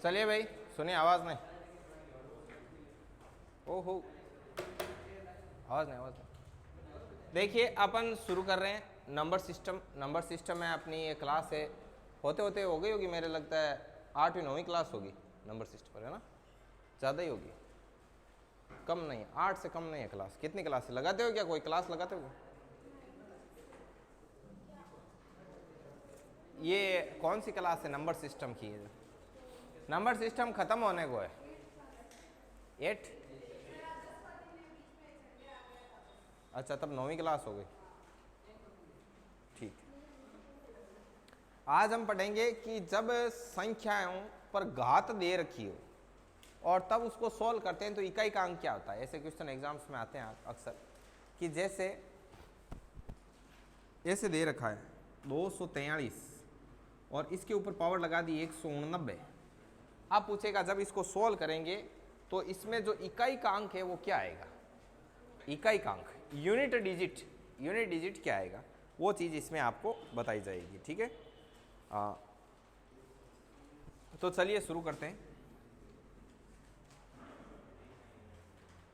चलिए भाई सुनिए, आवाज़ नहीं। ओहो, आवाज़ नहीं। देखिए अपन शुरू कर रहे हैं नंबर सिस्टम। नंबर सिस्टम में अपनी ये क्लास है, होते होते हो गई होगी, मेरे लगता है 8वीं 9वीं क्लास होगी नंबर सिस्टम पर, है ना? ज़्यादा ही होगी, कम नहीं, 8 से कम नहीं है क्लास। कितनी क्लास लगाते हो क्या? कोई क्लास लगाते हो? ये कौन सी क्लास है नंबर सिस्टम की? है नंबर सिस्टम ख़त्म होने को है 8। अच्छा, तब 9वीं क्लास हो गई, ठीक। आज हम पढ़ेंगे कि जब संख्याओं पर घात दे रखी हो और तब उसको सोल्व करते हैं तो इकाई का अंक क्या होता है। ऐसे क्वेश्चन एग्जाम्स में आते हैं अक्सर कि जैसे ऐसे दे रखा है 243 और इसके ऊपर पावर लगा दी 189। अब पूछेगा जब इसको सोल्व करेंगे तो इसमें जो इकाई का अंक है वो क्या आएगा। इकाई का अंक, यूनिट डिजिट क्या आएगा, वो चीज़ इसमें आपको बताई जाएगी, ठीक है। तो चलिए शुरू करते हैं।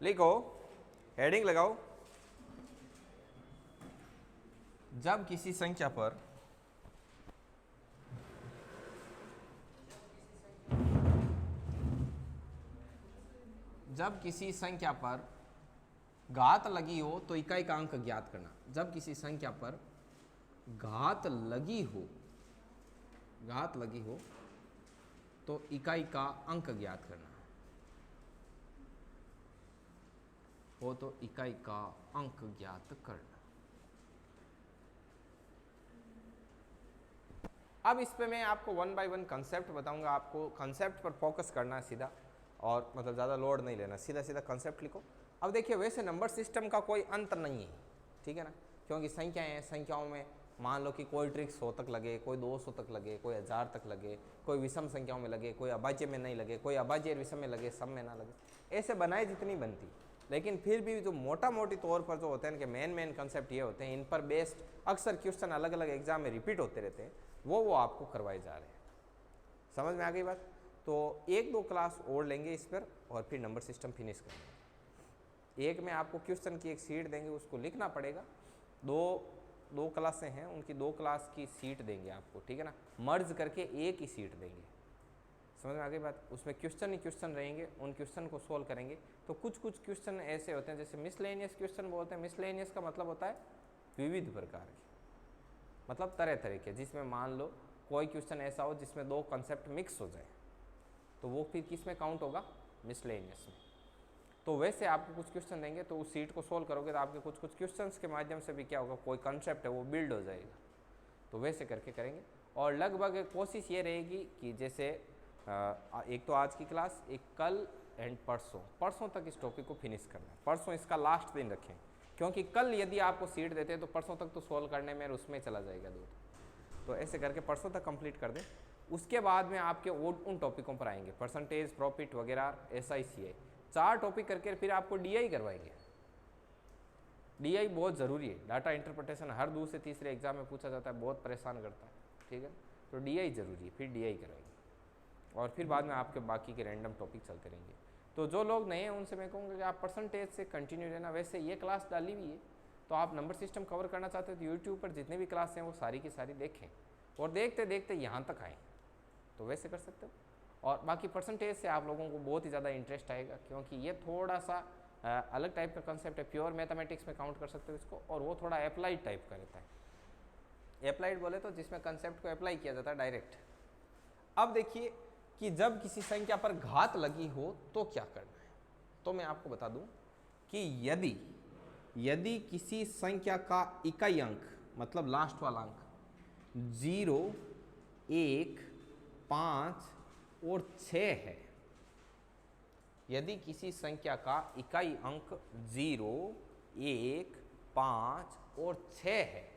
लिखो, हेडिंग लगाओ, जब किसी संख्या पर घात लगी हो तो इकाई का अंक ज्ञात करना। जब किसी संख्या पर घात लगी हो तो इकाई का अंक ज्ञात करना हो तो इकाई का अंक ज्ञात करना। अब इस पे मैं आपको 1 बाय 1 कंसेप्ट बताऊंगा। आपको कंसेप्ट पर फोकस करना है सीधा, और मतलब ज़्यादा लोड नहीं लेना, सीधा सीधा कंसेप्ट लिखो। अब देखिए, वैसे नंबर सिस्टम का कोई अंत नहीं है, ठीक है ना, क्योंकि संख्याएं हैं। संख्याओं में मान लो कि कोई ट्रिक 100 तक लगे, कोई 200 तक लगे, कोई 1000 तक लगे, कोई विषम संख्याओं में लगे, कोई अभाज्य में नहीं लगे, कोई अभाज्य विषम में लगे, सब में ना लगे, ऐसे बनाए जितनी बनती। लेकिन फिर भी जो मोटा मोटी तौर पर जो होते हैं कि मेन कंसेप्ट ये होते हैं, इन पर बेस्ड अक्सर क्वेश्चन अलग अलग एग्जाम में रिपीट होते रहते हैं, वो आपको करवाए जा रहे हैं। समझ में आ गई बात? तो 1-2 क्लास और लेंगे इस पर और फिर नंबर सिस्टम फिनिश करेंगे। एक में आपको क्वेश्चन की एक सीट देंगे, उसको लिखना पड़ेगा। दो क्लासें हैं, उनकी 2 क्लास की सीट देंगे आपको, ठीक है ना, मर्ज करके एक ही सीट देंगे। समझ में आ गई बात? उसमें क्वेश्चन ही क्वेश्चन रहेंगे, उन क्वेश्चन को सोल्व करेंगे। तो कुछ क्वेश्चन ऐसे होते हैं जैसे मिसलेनियस क्वेश्चन बोलते हैं। मिसलेनियस का मतलब होता है विविध प्रकार के, मतलब तरह तरह के, जिसमें मान लो कोई क्वेश्चन ऐसा हो जिसमें 2 कंसेप्ट मिक्स हो जाए, तो वो फिर किस में काउंट होगा? मिसलेनियस में। तो वैसे आपको कुछ क्वेश्चन देंगे, तो उस सीट को सोल्व करोगे तो आपके कुछ क्वेश्चंस के माध्यम से भी क्या होगा, कोई कंसेप्ट है वो बिल्ड हो जाएगा। तो वैसे करके करेंगे। और लगभग कोशिश ये रहेगी कि जैसे एक तो आज की क्लास, एक कल एंड परसों तक इस टॉपिक को फिनिश करना है। परसों इसका लास्ट दिन रखें, क्योंकि कल यदि आपको सीट देते हैं तो परसों तक तो सोल्व करने में उसमें चला जाएगा दूर। तो ऐसे करके परसों तक कंप्लीट कर दें। उसके बाद में आपके उन टॉपिकों पर आएंगे, परसेंटेज, प्रॉफिट वगैरह, SI CI, 4 टॉपिक करके फिर आपको DI करवाएंगे। DI बहुत ज़रूरी है। डाटा इंटरप्रिटेशन हर दूसरे तीसरे एग्जाम में पूछा जाता है, बहुत परेशान करता है, ठीक है। तो DI ज़रूरी है, फिर DI कराएंगे और फिर बाद में आपके बाकी के रैंडम टॉपिक चलते रहेंगे। तो जो लोग नए हैं उनसे मैं कहूँगा कि आप परसेंटेज से कंटिन्यू रहना। वैसे ये क्लास डाली हुई है, तो आप नंबर सिस्टम कवर करना चाहते हो तो यूट्यूब पर जितने भी क्लास हैं वो सारी की सारी देखें और देखते देखते यहाँ तक आएँ, तो वैसे कर सकते हो। और बाकी परसेंटेज से आप लोगों को बहुत ही ज़्यादा इंटरेस्ट आएगा, क्योंकि ये थोड़ा सा अलग टाइप का कंसेप्ट है। प्योर मैथमेटिक्स में काउंट कर सकते हो इसको, और वो थोड़ा अप्लाइड टाइप का रहता है। अप्लाइड बोले तो जिसमें कंसेप्ट को अप्लाई किया जाता है डायरेक्ट। अब देखिए कि जब किसी संख्या पर घात लगी हो तो क्या करना है। तो मैं आपको बता दूं कि यदि किसी संख्या का इकाई अंक, मतलब लास्ट वाला अंक 0, 1, 5 और 6 है, यदि किसी संख्या का इकाई अंक 0, 1, 5 और 6 है,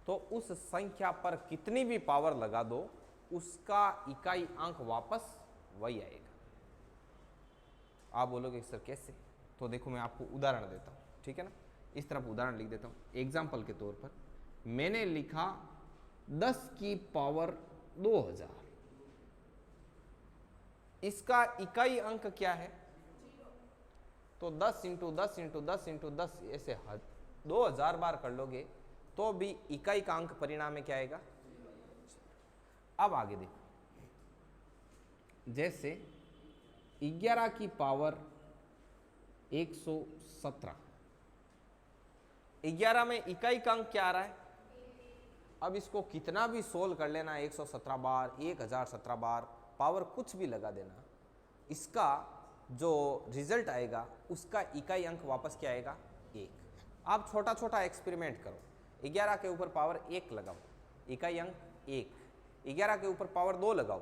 तो उस संख्या पर कितनी भी पावर लगा दो, उसका इकाई अंक वापस वही आएगा। आप बोलोगे सर कैसे? तो देखो मैं आपको उदाहरण देता हूँ, ठीक है ना। इस तरफ उदाहरण लिख देता हूँ। एग्जाम्पल के तौर पर मैंने लिखा 10 की पावर 2000, इसका इकाई अंक क्या है? तो 10 इंटू 10 इंटू 10 इंटू 10 ऐसे 2000 बार कर लोगे तो भी इकाई का अंक परिणाम में क्या आएगा? अब आगे देखो, जैसे 11 की पावर 117, 11 में इकाई का अंक क्या आ रहा है? अब इसको कितना भी सोल्व कर लेना, 117 बार, 1017 बार, पावर कुछ भी लगा देना, इसका जो रिजल्ट आएगा उसका इकाई अंक वापस क्या आएगा? 1। आप छोटा छोटा एक्सपेरिमेंट करो, 11 के ऊपर पावर 1 लगाओ, इकाई अंक 1, 11 के ऊपर पावर 2 लगाओ,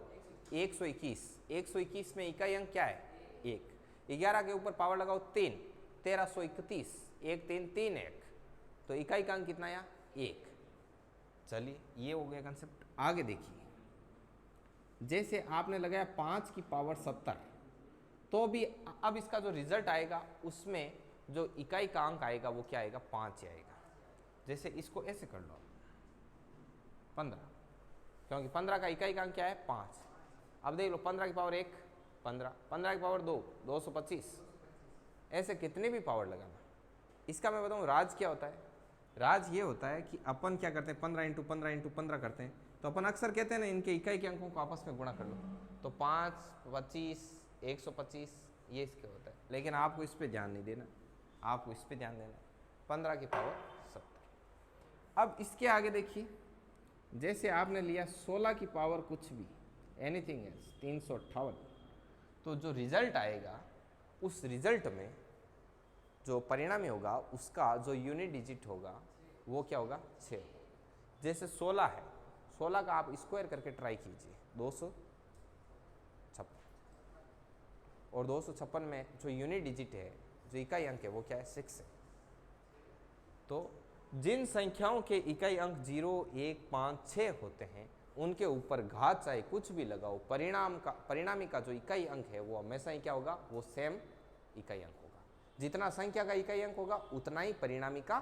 121, 121 में इकाई अंक क्या है? 1, 11 के ऊपर पावर लगाओ 3, 1331, 1 3 3 1, तो इकाई का अंक कितना आया? 1। चलिए ये हो गया कंसेप्ट। आगे देखिए, जैसे आपने लगाया 5 की पावर 70, तो भी अब इसका जो रिजल्ट आएगा उसमें जो इकाई का अंक आएगा वो क्या आएगा? 5 आएगा। जैसे इसको ऐसे कर लो 15, क्योंकि 15 का इकाई का अंक क्या है? 5। अब देख लो 15 की पावर 1 15, 15 की पावर 2 225, ऐसे कितने भी पावर लगाना। इसका मैं बताऊँ राज क्या होता है? राज ये होता है कि अपन क्या करते हैं, 15 इंटू 15 इंटू 15 करते हैं, तो अपन अक्सर कहते हैं ना इनके इकाई के अंकों को आपस में गुणा कर लो, तो 5 25 125 ये इसके होता है। लेकिन आपको इस पर ध्यान नहीं देना, आपको इस पर ध्यान देना 15 की पावर 70। अब इसके आगे देखिए, जैसे आपने लिया 16 की पावर कुछ भी, एनीथिंग एल्स, 358, तो जो रिजल्ट आएगा उस रिजल्ट में जो परिणामी होगा उसका जो यूनिट डिजिट होगा वो क्या होगा? 6। जैसे 16 है, 16 का आप स्क्वायर करके ट्राई कीजिए, 256, और 256 में जो यूनिट डिजिट है, जो इकाई अंक है वो क्या है? 6 है। तो जिन संख्याओं के इकाई अंक 0 1 5 6 होते हैं उनके ऊपर घात चाहे कुछ भी लगाओ, परिणामी का जो इकाई अंक है वो हमेशा ही क्या होगा? वो सेम इकाई अंक होगा। जितना संख्या का इकाई अंक होगा उतना ही परिणामी का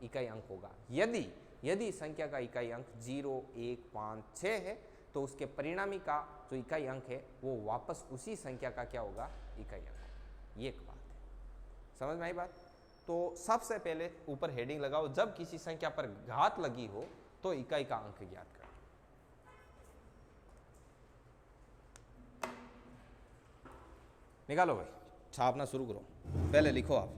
इकाई अंक होगा। यदि संख्या का इकाई अंक 0 1 5 6 है तो उसके परिणामी का जो इकाई अंक है वो वापस उसी संख्या का क्या होगा? इकाई अंक। ये एक बात है, समझ में आई बात? तो सबसे पहले ऊपर हेडिंग लगाओ, जब किसी संख्या पर घात लगी हो तो इकाई का अंक ज्ञात करो। निकालो भाई, छापना शुरू करो, पहले लिखो आप।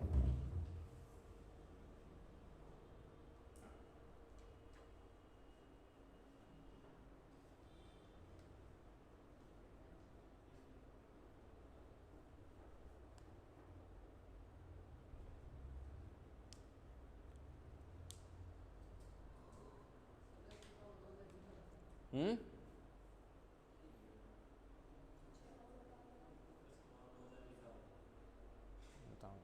बताओ।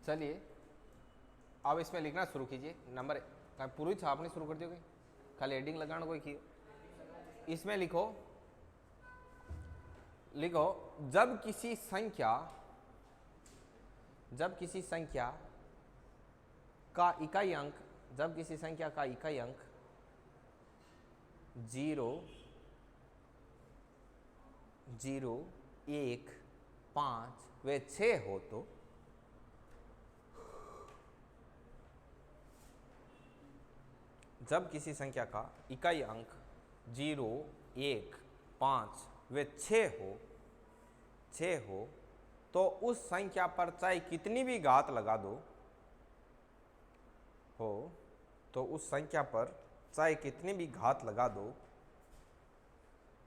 चलिए अब इसमें लिखना शुरू कीजिए। नंबर पूरी छापनी शुरू कर दियोगे, खाली हेडिंग लगाना कोई की। इसमें लिखो जब किसी संख्या का इकाई अंक 0 0 1 5 व 6 हो तो जब किसी संख्या का इकाई अंक 0 1 5 व 6 हो तो उस संख्या पर चाहे कितनी भी घात लगा दो तो उस संख्या पर चाहे कितनी भी घात लगा दो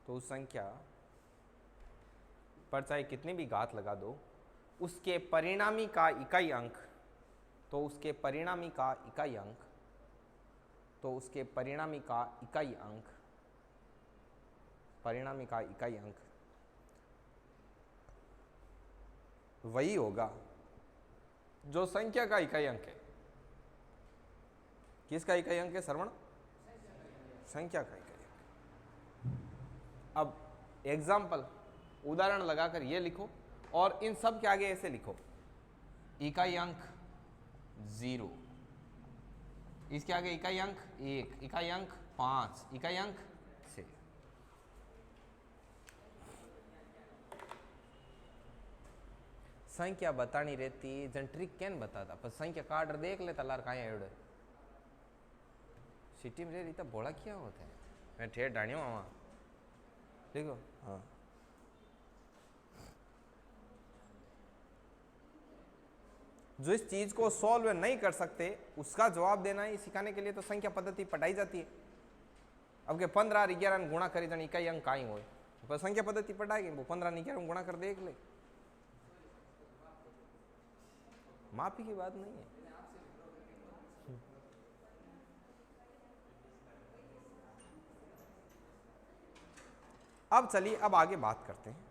तो उस संख्या पर चाहे कितनी भी घात लगा दो उसके परिणामी का इकाई अंक तो उसके परिणामी का इकाई अंक, तो उसके परिणामी का इकाई अंक, परिणामी का इकाई अंक वही होगा जो संख्या का इकाई अंक है। किसका इकाई अंक है श्रवण? संख्या का इकाई अंक। अब एग्जाम्पल, उदाहरण लगाकर ये लिखो और इन सब के आगे ऐसे लिखो, इकाई अंक 0, इसके आगे इकाई अंक 1, इकाई अंक 5, इकाई अंक 6। संख्या बतानी रहती जन ट्रिक कैन बताता, पर संख्या कार्ड देख ले तलार कहाँ एवढे सिटी में रही तब बोला क्या होता है, मैं ठेठ डाणियों वहाँ देखो। हाँ, जो इस चीज को सॉल्व नहीं कर सकते उसका जवाब देना ही सिखाने के लिए तो संख्या पद्धति पढ़ाई जाती है। अब के 15 और 11 गुणा करी जन इकाई अंक काई हो, पर संख्या पद्धति पढ़ाएगी वो 15 और 11 गुणा कर देख ले, माफी की बात नहीं है। अब चलिए अब आगे बात करते हैं।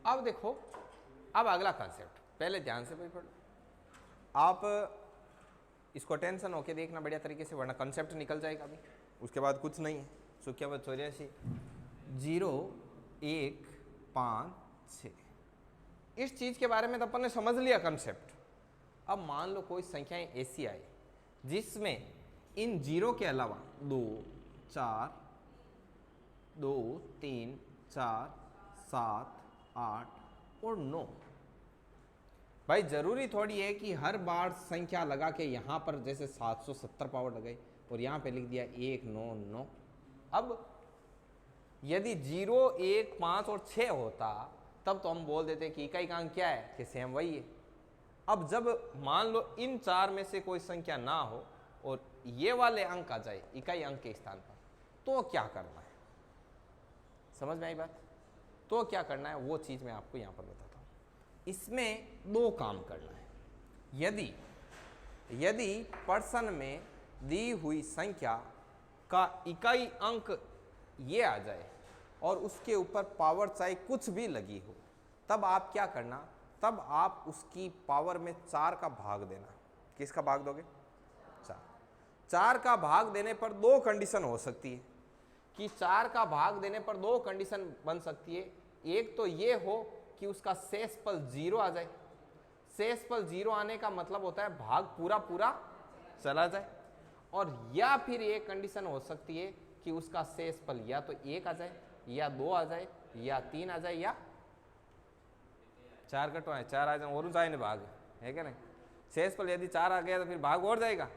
अब देखो, अब अगला कॉन्सेप्ट पहले ध्यान से पढ़ो, आप इसको टेंशन होके देखना बढ़िया तरीके से, वरना कॉन्सेप्ट निकल जाएगा अभी, उसके बाद कुछ नहीं है। सुखिया 84 0 1 5 6, इस चीज के बारे में तो अपन ने समझ लिया कॉन्सेप्ट। अब मान लो कोई संख्याएं ऐसी आई जिसमें इन जीरो के अलावा 2 4 2 3 4 7 8 और 9। भाई जरूरी थोड़ी है कि हर बार संख्या लगा के यहां पर जैसे 770 पावर लगाई और यहां पे लिख दिया 1 9 9। अब यदि 0 1 5 और 6 होता तब तो हम बोल देते कि इकाई का अंक क्या है, कि सेम वही है। अब जब मान लो इन चार में से कोई संख्या ना हो और ये वाले अंक आ जाए इकाई अंक के स्थान पर, तो क्या करना है? समझ में आई बात? तो क्या करना है वो चीज मैं आपको यहां पर बताता हूं। इसमें दो काम करना है। यदि पर्सन में दी हुई संख्या का इकाई अंक ये आ जाए और उसके ऊपर पावर चाहे कुछ भी लगी हो, तब आप क्या करना, तब आप उसकी पावर में 4 का भाग देना। किसका भाग दोगे? 4 का भाग देने पर दो कंडीशन हो सकती है कि 4 का भाग देने पर दो कंडीशन बन सकती है। एक तो ये हो कि उसका शेषफल 0 आ जाए। शेषफल 0 आने का मतलब होता है भाग पूरा पूरा चला जाए, और या फिर एक कंडीशन हो सकती है कि उसका शेषफल या तो 1 आ जाए या 2 आ जाए या 3 आ जाए या 4 कटो है 4 आ जाए और जाए भाग, है क्या नहीं? शेषफल यदि 4 आ गया तो फिर भाग और जाएगा,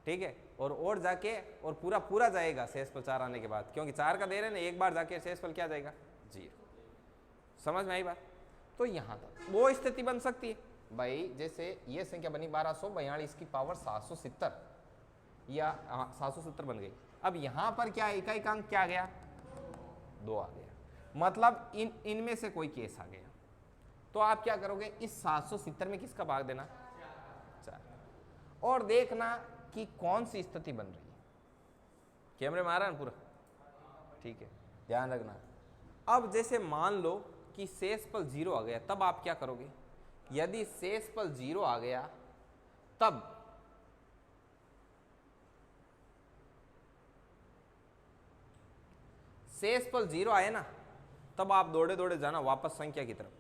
ठीक है, और जाके और पूरा पूरा जाएगा शेषफल 4 आने के बाद, क्योंकि 4 का दे रहे ना, एक बार जाके शेषफल क्या जाएगा? 0। समझ में आई बात? तो यहां तक वो स्थिति बन सकती है भाई, जैसे ये संख्या बनी 1242 की पावर 770 या 770 बन गई। अब यहां पर क्या इकाई का अंक क्या आ गया? 2 आ गया, मतलब इनमें से कोई केस आ गया। तो आप क्या करोगे, इस 770 में किसका भाग देना? 4। और देखना कि कौन सी स्थिति बन रही है। कैमरे में आ रहा है पूरा? ठीक है, ध्यान रखना। अब जैसे मान लो कि शेषफल 0 आ गया, तब आप क्या करोगे? यदि शेषफल 0 आ गया तब शेषफल 0 आए ना, तब आप दौड़े दौड़े जाना वापस संख्या की तरफ।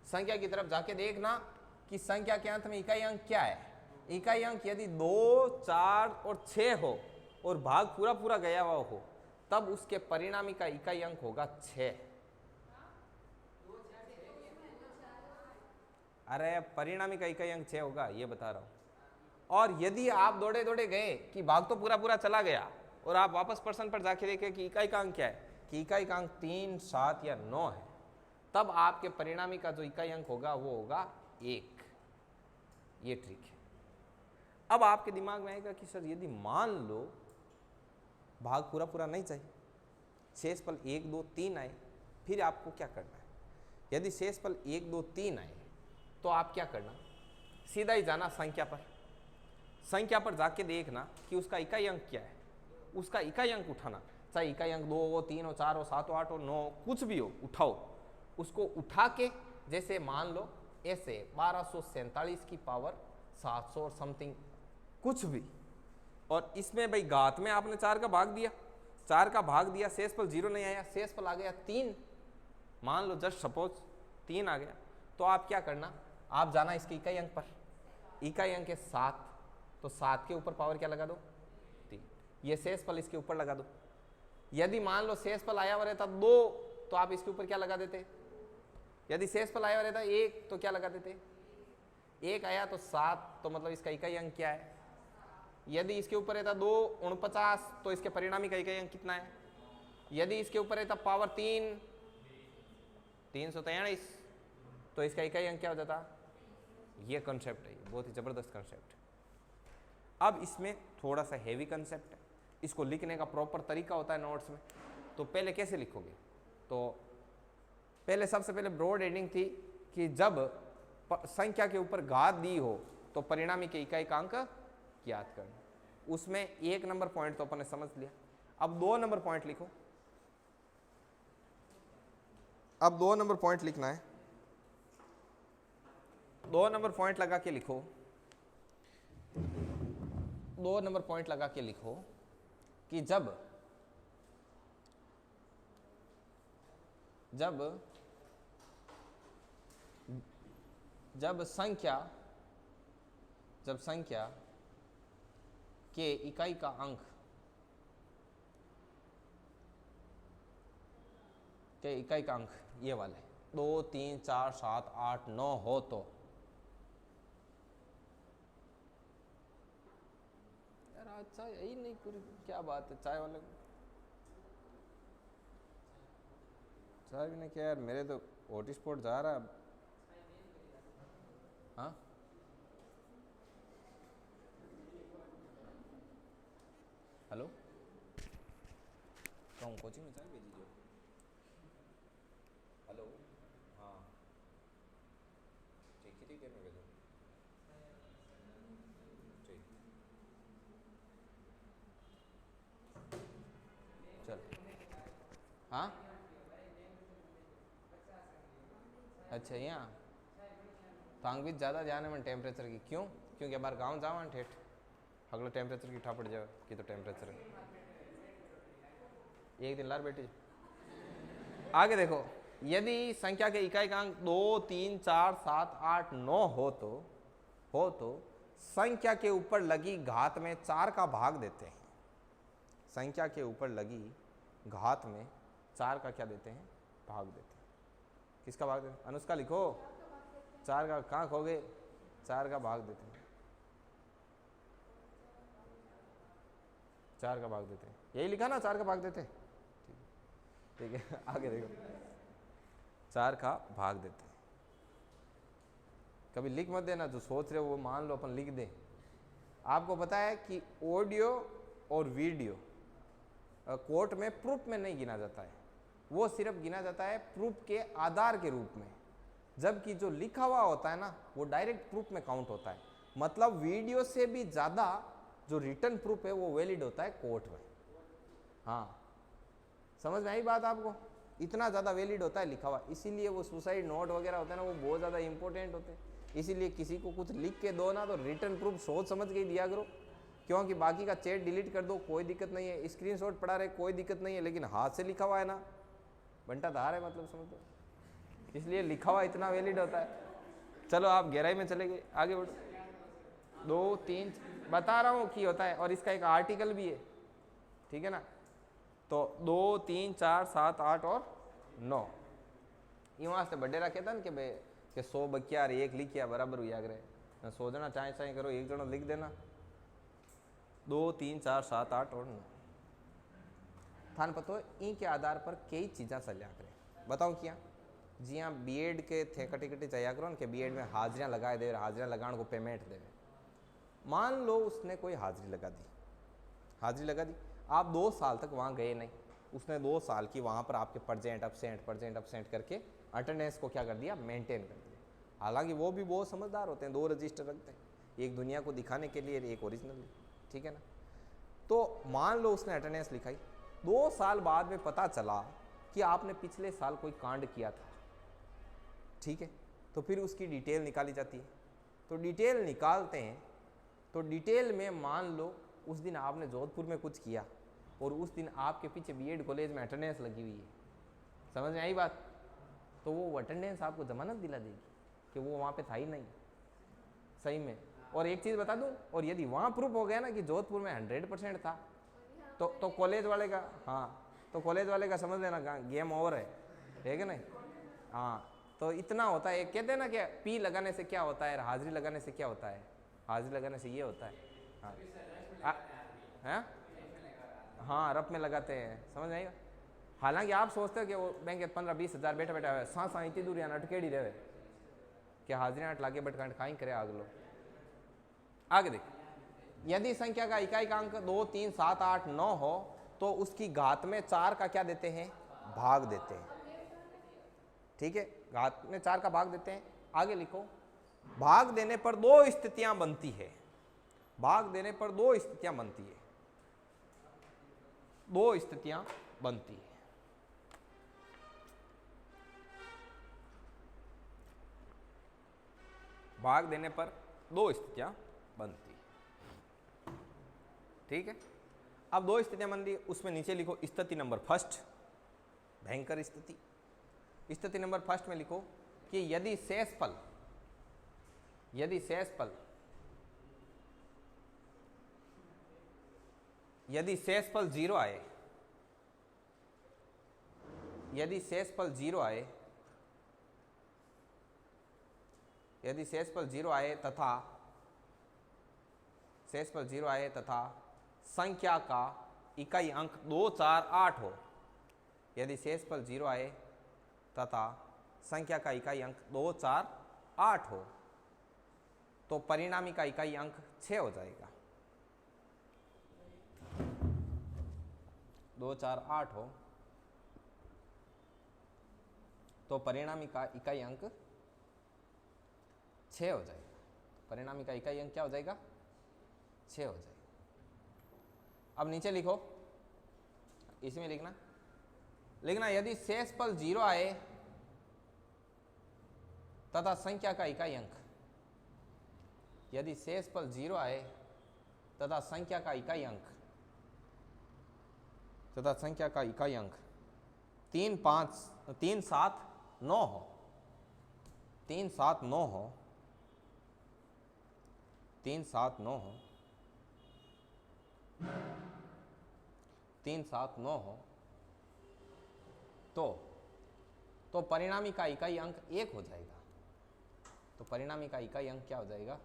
संख्या की तरफ जाके देखना कि संख्या के अंत में इकाई अंक क्या है। इकाई अंक यदि 2 4 और 6 हो और भाग पूरा पूरा गया हुआ हो, तब उसके परिणामी का इकाई अंक होगा 6। अरे परिणामी का इकाई अंक 6 होगा, ये बता रहा हूं। और यदि आप दौड़े दौड़े गए कि भाग तो पूरा पूरा चला गया और आप वापस पर्सन पर जाके देखें कि इकाई का अंक क्या है, कि इकाई का अंक 3 7 या 9 है, तब आपके परिणामी का जो इकाई अंक होगा वो होगा 1। ये ट्रिक है। अब आपके दिमाग में आएगा कि सर यदि मान लो भाग पूरा पूरा नहीं चाहिए, शेष पल 1 2 3 आए, फिर आपको क्या करना है? यदि शेष पल 1 2 3 आए तो आप क्या करना, सीधा ही जाना संख्या पर, संख्या पर जाके देखना कि उसका इकाई अंक क्या है, उसका इकाई अंक उठाना, चाहे इकाई अंक 2 हो 3 हो 4 हो 7 हो 8 हो 9 कुछ भी हो, उठाओ, उसको उठा के जैसे मान लो ऐसे 1247 की पावर 700 और समथिंग कुछ भी, और इसमें भाई घात में आपने 4 का भाग दिया, 4 का भाग दिया, शेष पल 0 नहीं आया, शेष पल आ गया 3, मान लो जस्ट सपोज 3 आ गया, तो आप क्या करना, आप जाना इसके इकाई अंक पर, इकाई अंक है 7, तो 7 के ऊपर पावर क्या लगा दो 3, ये शेष पल इसके ऊपर लगा दो। यदि मान लो शेष पल आया हुआ रहता 2 तो आप इसके ऊपर क्या लगा देते, यदि शेष पल आया हुआ रहता 1 तो क्या लगा देते, 1 आया तो 7, तो मतलब इसका इकाई अंक क्या है, यदि इसके ऊपर रहता 2 49 तो इसके परिणामी का इकाई अंक कितना है, यदि इसके ऊपर रहता पावर 3 343 तो इसका इकाई अंक क्या हो जाता। ये कंसेप्ट है, बहुत ही जबरदस्त कंसेप्ट। अब इसमें थोड़ा सा हेवी कंसेप्ट है, इसको लिखने का प्रॉपर तरीका होता है नोट्स में। तो पहले कैसे लिखोगे, तो पहले सबसे पहले ब्रॉड हेडिंग थी कि जब संख्या के ऊपर घात दी हो तो परिणामी के इकाई का अंक ज्ञात करना, उसमें 1 नंबर पॉइंट तो अपन ने समझ लिया। अब 2 नंबर पॉइंट लिखो, अब 2 नंबर पॉइंट लिखना है, 2 नंबर पॉइंट लगा के लिखो, 2 नंबर पॉइंट लगा के लिखो कि जब संख्या के इकाई का अंक ये वाले 2 3 4 7 8 9 हो तो, यार आज चाय यही नहीं पूरी, क्या बात है, चाय वाले चाय भी नहीं क्या यार, मेरे तो हॉटस्पॉट जा रहा है। हाँ हेलो, कहूँ कोचिंग में चाय भेज दीजिए। हेलो, हाँ ठीक है मैं भेजूँ, ठीक चल। हाँ अच्छा, यहाँ तांग भी ज़्यादा ध्यान है मैं टेम्परेचर की, क्यों, क्योंकि बाहर गाँव जावा ठेठ अगले टेम्परेचर की ठापड़ जाए कि तो टेम्परेचर एक दिन लार बैठी। आगे देखो, यदि संख्या के इकाई का अंक 2 3 4 7 8 9 हो तो संख्या के ऊपर लगी घात में 4 का भाग देते हैं, संख्या के ऊपर लगी घात में 4 का क्या देते हैं, भाग देते हैं। किसका भाग देते हैं, अनुष्का लिखो, 4 का कहाँ खोगे, 4 का भाग देते हैं, 4 का भाग देते हैं, यही लिखा ना, 4 का भाग देते हैं, ठीक है। आगे देखो, 4 का भाग देते हैं, कभी लिख मत देना, जो सोच रहे हो वो मान लो अपन लिख दें। आपको पता है कि ऑडियो और वीडियो कोर्ट में प्रूफ में नहीं गिना जाता है, वो सिर्फ गिना जाता है प्रूफ के आधार के रूप में, जबकि जो लिखा हुआ होता है ना वो डायरेक्ट प्रूफ में काउंट होता है। मतलब वीडियो से भी ज़्यादा जो रिटर्न प्रूफ है वो वैलिड होता है कोर्ट में। हाँ समझ में आई बात आपको, इतना ज़्यादा वैलिड होता है लिखा हुआ, इसीलिए वो सुसाइड नोट वगैरह होता है ना, वो बहुत ज़्यादा इंपॉर्टेंट होते हैं। इसीलिए किसी को कुछ लिख के दो ना तो रिटर्न प्रूफ सोच समझ के ही दिया करो, क्योंकि बाकी का चैट डिलीट कर दो कोई दिक्कत नहीं है, स्क्रीनशॉट पड़ा रहे कोई दिक्कत नहीं है, लेकिन हाथ से लिखा हुआ है ना बंटा धार है, मतलब समझ लो, इसलिए लिखा हुआ इतना वैलिड होता है। चलो आप गहराई में चले गए, आगे बढ़ो। 2 3 बता रहा हूँ कि होता है, और इसका एक आर्टिकल भी है, ठीक है ना। तो 2 3 4 7 8 और 9 यहाँ से बडेरा कहता ना कि भाई कि 100 बकिया और 1 लिखिया बराबर हुआ करे ना, 100 जना चाहे चाहे करो, 1 जनो लिख देना। 2 3 4 7 8 और 9 थान पतो है ई के आधार पर कई चीज़ा चलिया करे, बताऊँ क्या जी। हाँ बीएड के थे कटी कटी चाहिए करो ना कि बीएड में हाजिरियाँ लगाए दे, हाजिरियाँ लगाने को पेमेंट दे, मान लो उसने कोई हाजिरी लगा दी, हाजिरी लगा दी, आप 2 साल तक वहाँ गए नहीं, उसने 2 साल की वहाँ पर आपके प्रेजेंट एब्सेंट करके अटेंडेंस को क्या कर दिया, मेंटेन कर दिया। हालांकि वो भी बहुत समझदार होते हैं, 2 रजिस्टर रखते हैं, एक दुनिया को दिखाने के लिए, एक ओरिजिनल, ठीक है ना। तो मान लो उसने अटेंडेंस लिखाई, 2 साल बाद में पता चला कि आपने पिछले साल कोई कांड किया था, ठीक है, तो फिर उसकी डिटेल निकाली जाती है। तो डिटेल निकालते हैं, तो डिटेल में मान लो उस दिन आपने जोधपुर में कुछ किया और उस दिन आपके पीछे बीएड कॉलेज में अटेंडेंस लगी हुई है, समझ में आई बात, तो वो अटेंडेंस आपको जमानत दिला देगी कि वो वहाँ पे था ही नहीं सही में। और एक चीज़ बता दूँ, और यदि वहाँ प्रूफ हो गया ना कि जोधपुर में 100% था, तो कॉलेज वाले का, हाँ, तो कॉलेज वाले का समझ लेना गेम ओवर है, ठीक है ना। हाँ, तो इतना होता है, कहते हैं ना कि पी लगाने से क्या होता है, हाजिरी लगाने से क्या होता है, हाजिरी लगाने से ये होता है, हाँ, हाँ, रफ में लगाते हैं, समझ आएगा। हालांकि आप सोचते हो कि वो बैंक 15-20 हज़ार बैठा बैठा है, सांस इतनी दूर यहाँ अटकेड़ी रहे कि हाजिरियाँ लाके बैठ खाई करे आगलो। आगे देख, यदि संख्या का इकाई का अंक 2, 3, 7, 8, 9 हो तो उसकी घात में 4 का क्या देते हैं, भाग देते हैं, ठीक है, घात में 4 का भाग देते हैं। आगे लिखो, भाग देने पर 2 स्थितियां बनती है, भाग देने पर 2 स्थितियां बनती है, 2 स्थितियां बनती है। भाग देने पर 2 स्थितियां बनती है, ठीक है। अब 2 स्थितियां बनती है, उसमें नीचे लिखो स्थिति नंबर फर्स्ट, भयंकर स्थिति। स्थिति नंबर फर्स्ट में लिखो कि यदि शेषफल 0 आए, यदि शेषफल 0 आए तथा संख्या का इकाई अंक 2, 4, 8 हो, यदि शेषफल 0 आए तथा संख्या का इकाई अंक 2, 4, 8 हो तो परिणामी का इकाई अंक 6 हो जाएगा। 2, 4, 8 हो तो परिणामी का इकाई अंक 6 हो जाएगा, परिणामी का इकाई अंक क्या हो जाएगा, 6 हो जाएगा। अब नीचे लिखो, इसमें लिखना यदि शेषफल 0 आए तथा संख्या का इकाई अंक, यदि शेषफल 0 आए तथा संख्या का इकाई अंक 3, 7, 9 हो, 3, 7, 9 हो, 3, 7, 9 हो, 3, 7, 9 हो तो परिणामी का इकाई अंक 1 हो जाएगा। तो परिणामी का इकाई अंक क्या हो जाएगा,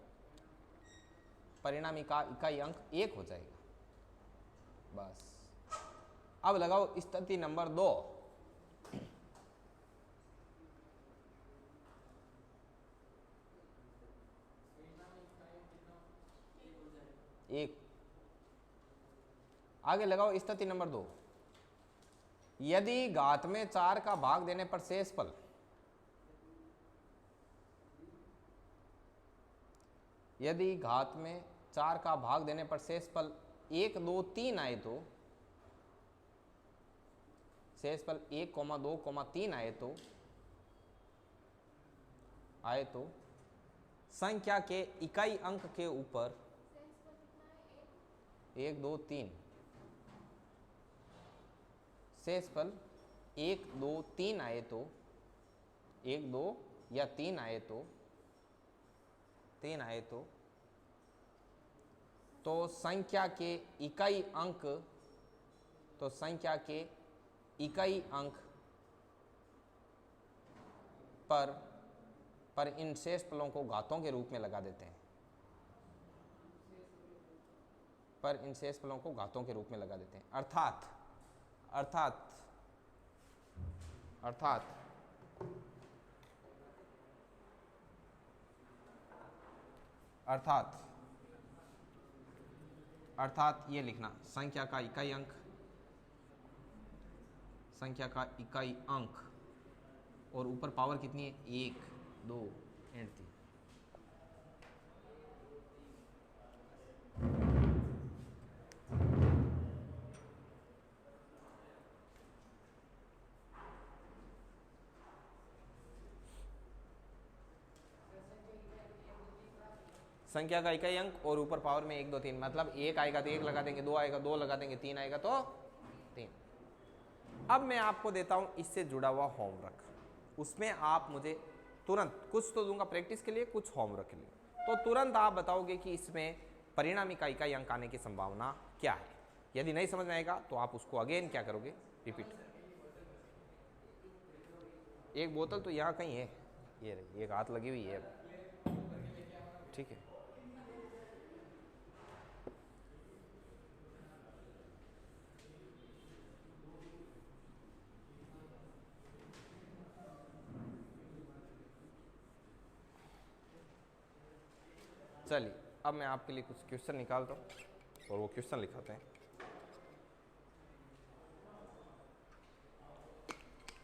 परिणामी का इकाई अंक 1 हो जाएगा। बस, अब लगाओ स्थिति नंबर 2। एक, आगे लगाओ स्थिति नंबर 2, यदि घात में 4 का भाग देने पर शेषफल, यदि घात में 4 का भाग देने पर शेषफल 1, 2, 3 आए तो, शेषफल 1, 2, 3 आए तो संख्या के इकाई अंक के ऊपर 1, 2, 3, शेषफल 1, 2, 3 आए तो, 1, 2 या 3 आए तो संख्या के इकाई अंक, पर इन शेषफलों को घातों के रूप में लगा देते हैं, अर्थात अर्थात ये लिखना संख्या का इकाई अंक, संख्या का इकाई अंक, और ऊपर पावर कितनी है, 1 2 एंड 3। संख्या का इकाई अंक और ऊपर पावर में 1 2 3, मतलब 1 आएगा तो 1 लगा देंगे, 2 आएगा 2 लगा देंगे, 3 आएगा तो 3। अब मैं आपको देता हूं इससे जुड़ा हुआ होमवर्क, उसमें आप मुझे तुरंत कुछ तो दूंगा प्रैक्टिस के लिए, कुछ होमवर्क के लिए, तो तुरंत आप बताओगे कि इसमें परिणामी का इकाई अंक आने की संभावना क्या है। यदि नहीं समझ में आएगा तो आप उसको अगेन क्या करोगे, रिपीट। एक बोतल तो यहाँ कहीं है, ये रही, एक हाथ लगी हुई है, ठीक है। चलिए अब मैं आपके लिए कुछ क्वेश्चन निकालता हूँ और वो क्वेश्चन लिखाते हैं।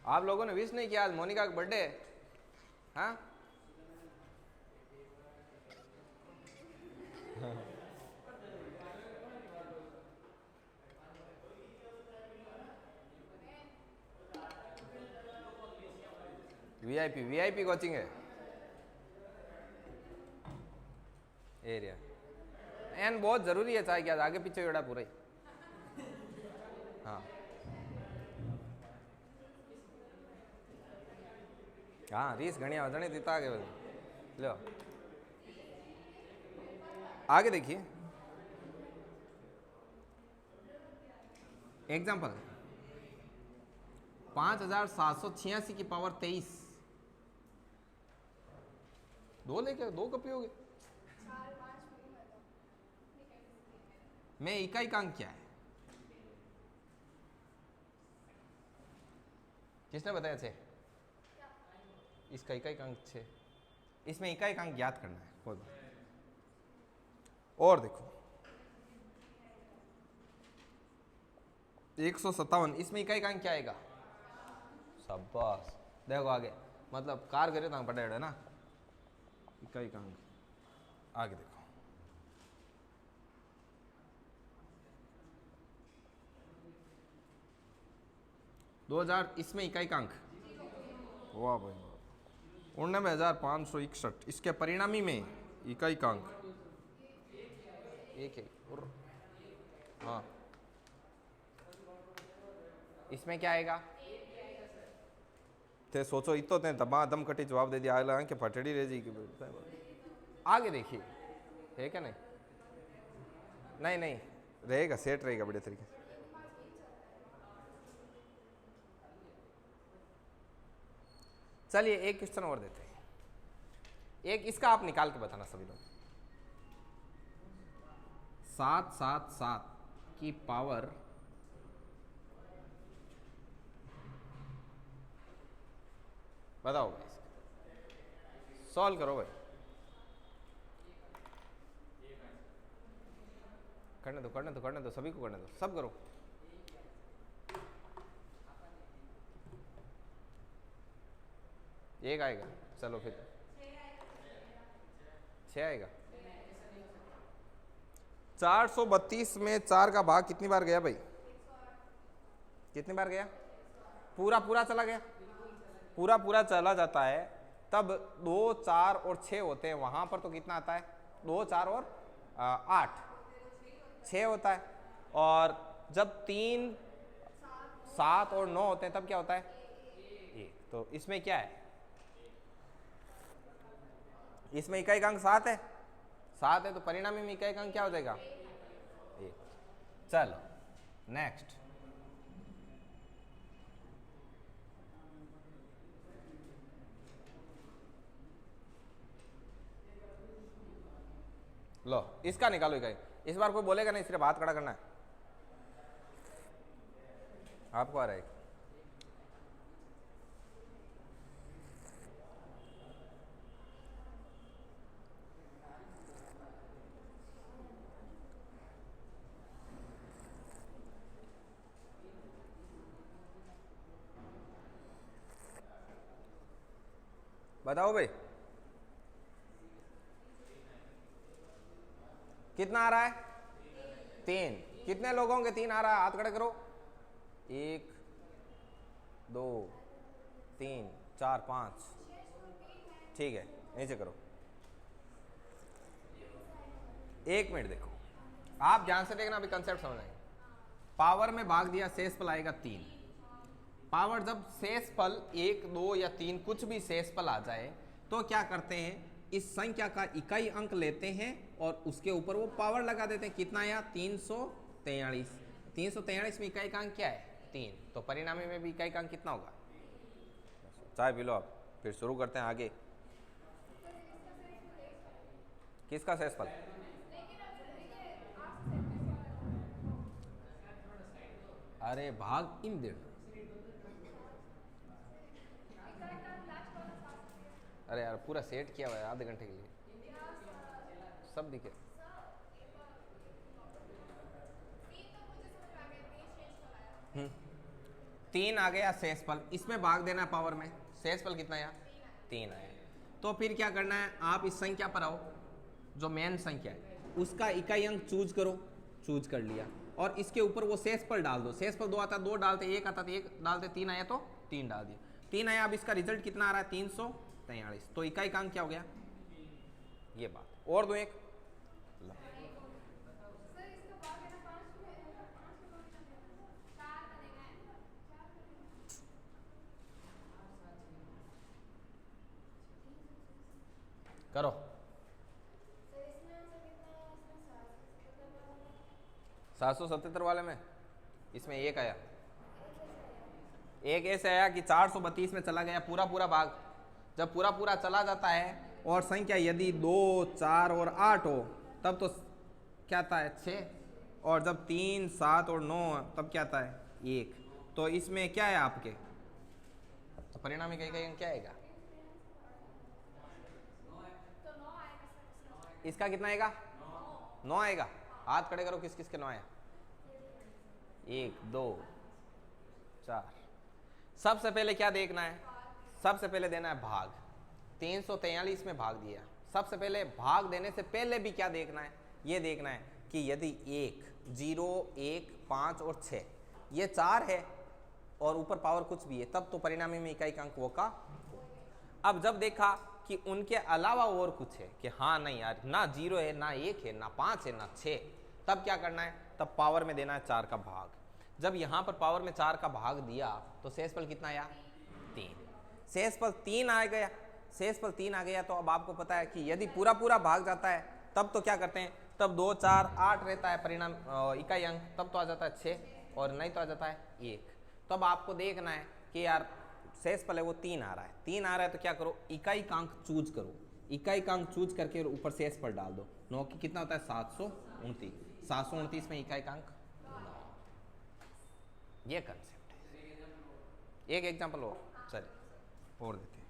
आप लोगों ने विश नहीं किया, आज मोनिका का बर्थडे है। हाँ वीआईपी वीआईपी कोचिंग है एरिया एन बहुत जरूरी है, चाहे क्या आगे पीछे जोड़ा पूरा ही। हाँ हाँ रीस घणिया वजने देता आगे लो आगे देखिए एग्जाम्पल 5786 की पावर 23, दो लेके दो कपी हो गए में इकाई का अंक क्या है, किसने बताया थे? इसका इकाई का अंक 6, इसमें इकाई का अंक ज्ञात करना है, कोई बात। और देखो 157, इसमें इकाई का अंक क्या आएगा, शाबाश। देखो आगे मतलब कार करे तो पड़े ना इकाई का अंक। आगे देखो 2000, इसमें इकाई का अंक, वाह भाई 99,561, इसके परिणामी में इकाई का अंक एक है। हाँ इसमें क्या आएगा, थे सोचो इतो ते दम कटी जवाब दे दिया, आगे के फटड़ी रह जी। आगे देखिए है क्या, नहीं नहीं नहीं रहेगा, सेट रहेगा बड़े तरीके से। चलिए एक क्वेश्चन और देते हैं, एक इसका आप निकाल के बताना सभी लोग। 777 की पावर बताओ भाई, सॉल्व करो भाई, करने दो करने दो करने दो, सभी को करने दो, सब करो। एक आएगा, चलो फिर 6 आएगा। 432 में 4 का भाग कितनी बार गया भाई, कितनी बार गया, पूरा पूरा चला गया, पूरा पूरा चला जाता है, तब 2 4 और 6 होते हैं, वहां पर तो कितना आता है, 2 4 और 8 6 होता है, और जब 3 7 और 9 होते हैं तब क्या होता है 1। तो इसमें क्या है, इसमें इकाई का अंक 7 है, 7 है, तो परिणामी में इकाई का अंक क्या हो जाएगा 1। चलो नेक्स्ट, लो इसका निकालो इकाई। इस बार कोई बोलेगा नहीं, सिर्फ हाथ खड़ा करना है, आपको आ रहा है। बताओ भाई कितना आ रहा है? 3। कितने लोगों के 3 आ रहा है? हाथ खड़े करो। 1 2 3 4 5। ठीक है, नीचे करो। 1 मिनट देखो, आप ध्यान से देखना, अभी कंसेप्ट समझाएंगे। पावर में भाग दिया, शेषफल आएगा 3। पावर जब शेषफल 1 2 या 3 कुछ भी शेषफल आ जाए तो क्या करते हैं, इस संख्या का इकाई अंक लेते हैं और उसके ऊपर वो पावर लगा देते हैं। कितना आया? 343। 343 में इकाई का अंक क्या है? 3। तो परिणामी में भी इकाई का अंक कितना होगा? चाय पी लो आप, फिर शुरू करते हैं आगे। किसका शेषफल? अरे भाग इन डेढ़। अरे यार पूरा सेट किया हुआ है आधे घंटे के लिए, सब दिखे। हम्म, 3 आ गया शेषफल, इसमें भाग देना है पावर में। शेषफल कितना आया? 3 आया। तो फिर क्या करना है, आप इस संख्या पर आओ, जो मेन संख्या है उसका इकाई अंक चूज करो। चूज कर लिया और इसके ऊपर वो शेषफल डाल दो। शेषफल 2 आता 2 डालते, 1 आता 1 डालते, 3 आया तो 3 डाल दिया। 3 आया, अब इसका रिजल्ट कितना आ रहा है? 343। तो इकाई का अंक क्या हो गया? ये बात। और दो एक करो। 777 वाले में इसमें 1 आया। 1 ऐसे आया कि 432 में चला गया पूरा पूरा भाग। जब पूरा पूरा चला जाता है और संख्या यदि 2 4 और 8 हो तब तो क्या आता है? 6। और जब 3 7 और 9 तब क्या आता है? 1। तो इसमें क्या है आपके? तो परिणामी का इकाई अंक क्या आएगा? इसका कितना आएगा? 9 आएगा। हाथ खड़े करो, किस किस के 9 आया? 1 2 4। सबसे पहले क्या देखना है? सबसे पहले देना है भाग। 343 में भाग दिया। सबसे पहले भाग देने से पहले भी क्या देखना है? ये देखना है कि यदि 1 0 1 5 और 6 ये 4 है और ऊपर पावर कुछ भी है तब तो परिणामी में इकाई का अंक वो का। अब जब देखा कि उनके अलावा और कुछ है कि हाँ नहीं यार, ना 0 है ना 1 है ना 5 है ना 6, तब क्या करना है? तब पावर में देना है 4 का भाग। जब यहाँ पर पावर में 4 का भाग दिया तो शेषफल कितना आया? 3। शेषफल 3 आ गया। शेषफल 3 आ गया तो अब आपको पता है कि यदि पूरा पूरा भाग जाता है तब तो क्या करते हैं? तब 2 4 8 रहता है परिणाम इकाई अंक, तब तो आ जाता है 6 और नहीं तो आ जाता है 1। तो अब आपको देखना है कि यार शेषफल है वो 3 आ रहा है। 3 आ रहा है तो क्या करो? इकाई का अंक चूज करो। इकाई का अंक चूज करके ऊपर शेषफल डाल दो। 9 की कितना होता है? 729। 729 में इकाई का अंक 9। ये कंसेप्ट है। एक एग्जांपल और चलिए और देते हैं।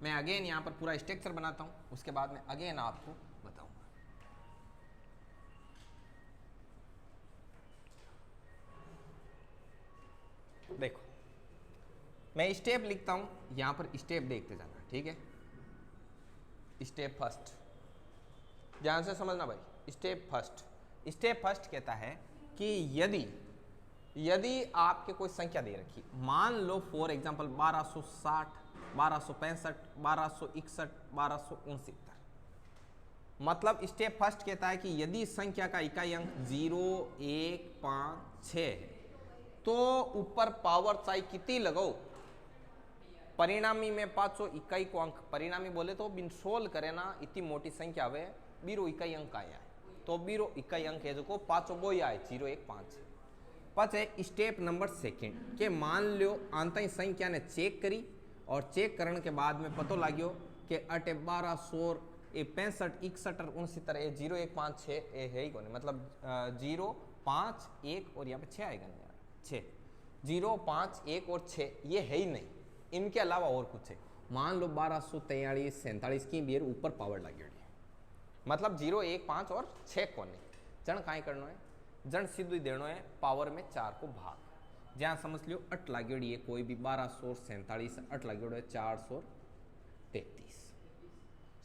मैं अगेन यहाँ पर पूरा स्ट्रक्चर बनाता हूँ, उसके बाद में अगेन आपको बताऊंगा। देखो मैं स्टेप लिखता हूँ, यहाँ पर स्टेप देखते जाना, ठीक है? स्टेप फर्स्ट, ध्यान से समझना भाई। स्टेप फर्स्ट कहता है कि यदि आपके कोई संख्या दे रखी, मान लो फॉर एग्जांपल 1260 1265 1261 1269, मतलब स्टेप फर्स्ट कहता है कि यदि संख्या का इकाई अंक 0 1 5 6 है तो ऊपर पावर चाहे कितनी लगाओ, परिणामी में 500 इकाई को अंक, परिणामी बोले तो बिन सोल्व करे ना, इतनी मोटी संख्या वे बीरो इकाई अंक आया है तो बीरो इकाई अंक है जो को 500 वो आए 0 1 5। पछे स्टेप नंबर सेकंड के मान लो आंतरिक संख्या ने चेक करी और चेक करने के बाद में पतो लाग्यो कि अटे 1200 65 61 और 69 ये 0 1 5 6 ये है ही कौन, मतलब 0 5 1 और यहाँ पे 6 आएगा नहीं यार, 6 0 5 1 और 6 ये है ही नहीं, इनके अलावा और कुछ है। मान लो 1243 47 की बेर ऊपर पावर लगी, मतलब 0 1 5 और 6 कोने जन काई करना है, जन सीधु देना है पावर में 4 को भाग। જ્યાં સમજ લ્યો 8 લાગ્યોડી એ કોઈ બી 1247 8 લાગ્યોડો 433